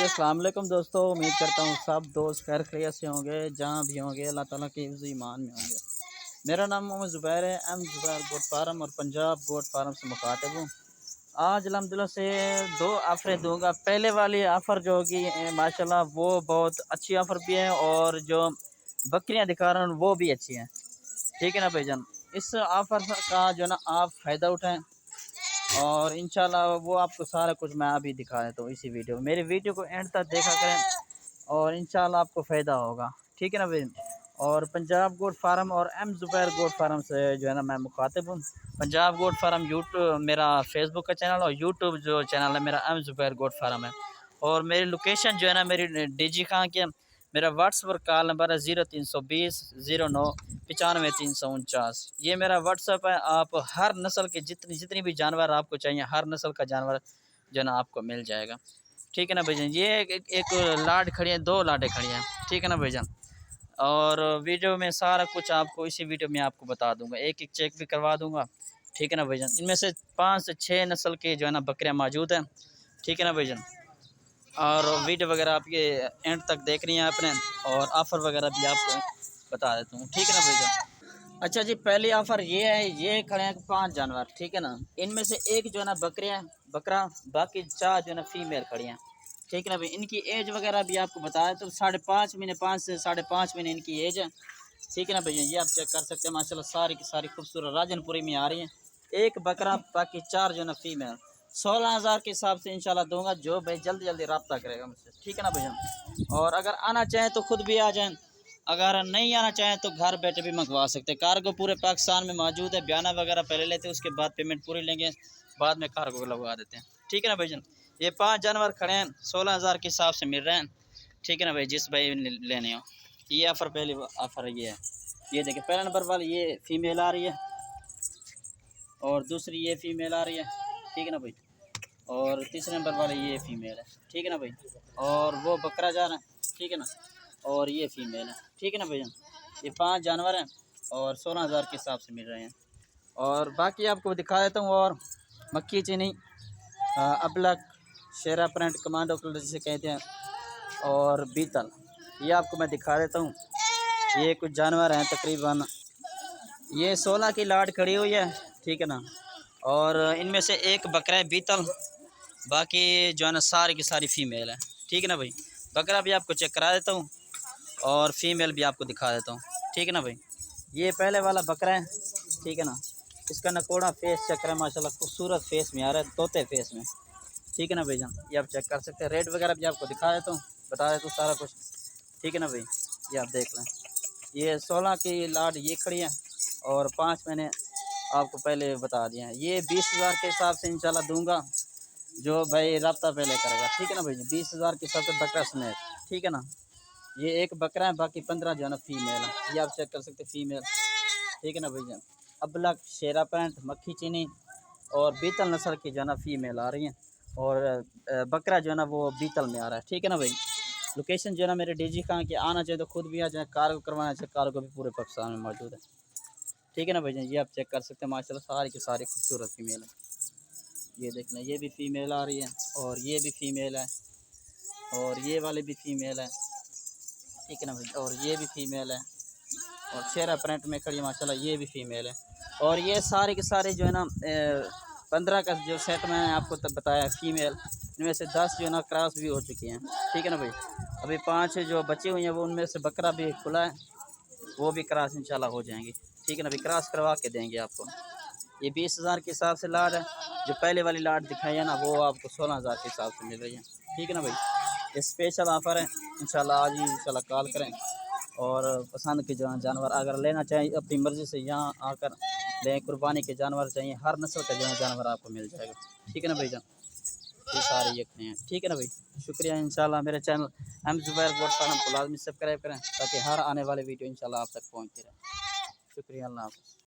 अस्सलाम वालेकुम दोस्तों। उम्मीद करता हूँ सब दोस्त खैर खैरियत से होंगे, जहाँ भी होंगे अल्लाह ताला के हिफ्ज़ ईमान में होंगे। मेरा नाम मोहम्मद ज़ुबैर है, एम ज़ुबैर गोट फार्म और पंजाब गोट फार्म से मुखातिब हूँ। आज अल्हम्दुलिल्लाह से दो ऑफ़रें दूंगा। पहले वाली ऑफ़र जो होगी माशाल्लाह वो बहुत अच्छी ऑफ़र भी है, और जो बकरियाँ दिखा रहा हूँ वो भी अच्छी हैं। ठीक है ना भाईजान, इस ऑफ़र का जो है ना आप फ़ायदा उठाएँ, और इंशाल्लाह वो आपको सारा कुछ मैं अभी दिखा देता हूँ इसी वीडियो में। मेरी वीडियो को एंड तक देखा करें और इंशाल्लाह आपको फ़ायदा होगा। ठीक है ना भाई। और पंजाब गोट फार्म और एम ज़ुबैर गोट फार्म से जो है ना मैं मुखातिब हूँ। पंजाब गोट फार्म यूट्यूब मेरा फेसबुक का चैनल, और यूट्यूब जो चैनल है मेरा एम ज़ुबैर गोट फार्म है। और मेरी लोकेशन जो है ना मेरी डीजी खां की। मेरा व्हाट्सअप कॉल नंबर है 0320 09 95 349। ये मेरा व्हाट्सअप है। आप हर नस्ल के जितनी भी जानवर आपको चाहिए, हर नस्ल का जानवर जो है ना आपको मिल जाएगा। ठीक है ना भाईजान। ये एक लाड खड़ी है, दो लाडें खड़ी हैं। ठीक है ना भाईजान। और वीडियो में सारा कुछ आपको इसी वीडियो में आपको बता दूंगा, एक एक चेक भी करवा दूंगा। ठीक है ना भाईजान। इनमें से 5 से 6 नस्ल के जो है ना बकरियाँ मौजूद हैं। ठीक है ना भाईजान। और वीडियो वगैरह आप ये एंड तक देख रही हैं आपने, और ऑफ़र वगैरह भी आपको बता देता हूँ। ठीक है ना भैया। अच्छा जी, पहली ऑफ़र ये है, ये खड़े हैं 5 जानवर। ठीक है ना, इनमें से एक जो है ना बकरियाँ बकरा, बाकी 4 जो है ना फीमेल खड़ी हैं। ठीक है ना भाई। इनकी एज वगैरह भी आपको बताया तो 5.5 महीने, 5 से 5.5 महीने इनकी एज है। ठीक है ना भैया, ये आप चेक कर सकते हैं। माशाल्लाह सारी की सारी खूबसूरत राजनपुरी में आ रही हैं। एक बकरा, बाकी 4 जो है ना फीमेल। 16,000 के हिसाब से इंशाल्लाह दूंगा, जो भाई जल्दी जल्दी रब्ता करेगा मुझसे। ठीक है ना भैया। और अगर आना चाहें तो खुद भी आ जाएं, अगर नहीं आना चाहें तो घर बैठे भी मंगवा सकते हैं। कार्गो पूरे पाकिस्तान में मौजूद है। बयाना वगैरह पहले लेते हैं, उसके बाद पेमेंट पूरी लेंगे, बाद में कार्गो लगवा देते हैं। ठीक है ना भाईजान। ये 5 जानवर खड़े हैं, 16,000 के हिसाब से मिल रहे हैं। ठीक है ना भाई, जिस भाई लेने हो। ये ऑफ़र, पहली ऑफ़र ये है। ये देखिए, पहला नंबर वाली ये फ़ीमेल आ रही है, और दूसरी ये फ़ीमेल आ रही है। ठीक है ना भाई। और तीसरे नंबर वाले ये फ़ीमेल है। ठीक है ना भाई। और वो बकरा जा रहा है। ठीक है ना। और ये फ़ीमेल है। ठीक है ना भैया। ये 5 जानवर हैं, और 16,000 के हिसाब से मिल रहे हैं। और बाकी आपको दिखा देता हूँ। और मक्खी चीनी, अबलक, शेरा प्रिंट, कमांडो कलर जिसे कहते हैं, और बीतल, ये आपको मैं दिखा देता हूँ। ये कुछ जानवर हैं, तकरीबन ये 16 की लाट खड़ी हुई है। ठीक है ना। और इनमें से एक बकरा है बीतल, बाकी जो है ना सारी की सारी फ़ीमेल है। ठीक है ना भाई। बकरा भी आपको चेक करा देता हूँ, और फीमेल भी आपको दिखा देता हूँ। ठीक है ना भाई। ये पहले वाला बकरा है। ठीक है ना। इसका नकोड़ा फेस चेक करें, माशाल्लाह खूबसूरत फेस में आ रहा है, तोते फेस में। ठीक है ना भाईजान। ये आप चेक कर सकते हैं। रेट वगैरह भी आपको दिखा देता हूँ, बता देता हूँ सारा कुछ। ठीक है ना भाई। ये आप देख लें। ये 16 की लाड ये खड़ी है, और 5 मैंने आपको पहले बता दिए हैं। ये 20,000 के हिसाब से इंशाल्लाह दूंगा, जो भाई रब्ता पहले करेगा। ठीक है ना भाई। 20,000 के हिसाब से बकरा समेत। ठीक है ना। ये एक बकरा है, बाकी 15 जो है ना फीमेल है। ये आप चेक कर सकते हैं, फीमेल। ठीक है ना भैया। अबलक, शेरा पैंट, मक्खी चीनी, और बीतल नस्ल की जो है ना फीमेल आ रही हैं। और बकरा जो है ना वो बीतल में आ रहा है। ठीक है ना भाई। लोकेशन जो है ना मेरे डीजी खां की। आना चाहिए तो खुद भी आ जाए, कार्गो करवाना चाहिए, कार्गो भी पूरे पाकिस्तान में मौजूद है। ठीक है ना भैया। ये आप चेक कर सकते हैं, माशाल्लाह सारी की सारी खूबसूरत फीमेल है। ये देख लें, ये भी फीमेल आ रही है, और ये भी फीमेल है, और ये वाले भी फीमेल है। ठीक है ना भाई। और ये भी फीमेल है, और शेरा प्रिंट में खड़ी माशाल्लाह ये भी फीमेल है। और ये सारे के सारे जो है ना 15 का जो सेट मैंने आपको तब बताया फीमेल, इनमें से 10 जो है ना क्रॉस भी हो चुकी हैं। ठीक है ना भाई। अभी 5 जो बची हुई हैं, वो उनमें से बकरा भी खुला है, वो भी क्रॉस इंशाल्लाह हो जाएंगी। ठीक है ना भाई। क्रॉस करवा के देंगे आपको। ये 20,000 के हिसाब से लाड है। जो पहले वाली लाड दिखाई है ना, वो आपको 16,000 के हिसाब से मिल रही है। ठीक है ना भाई। ये स्पेशल ऑफ़र है। इंशाल्लाह आज ही इंशाल्लाह कॉल करें, और पसंद के जो जानवर अगर लेना चाहें अपनी मर्ज़ी से यहाँ आकर लें। कुर्बानी के जानवर चाहिए, हर नस्ल का जो है जानवर आपको मिल जाएगा। ठीक है ना भाईजान। ये सारे ये हैं। ठीक है ना भाई। शुक्रिया। इंशाल्लाह मेरे channel M Zubair goat farm को लाजमी सब्सक्राइब करें, ताकि हर आने वाले वीडियो इंशाल्लाह आप तक पहुँचती रहे। शुक्रिया। अल्लाह हाफ़िज़।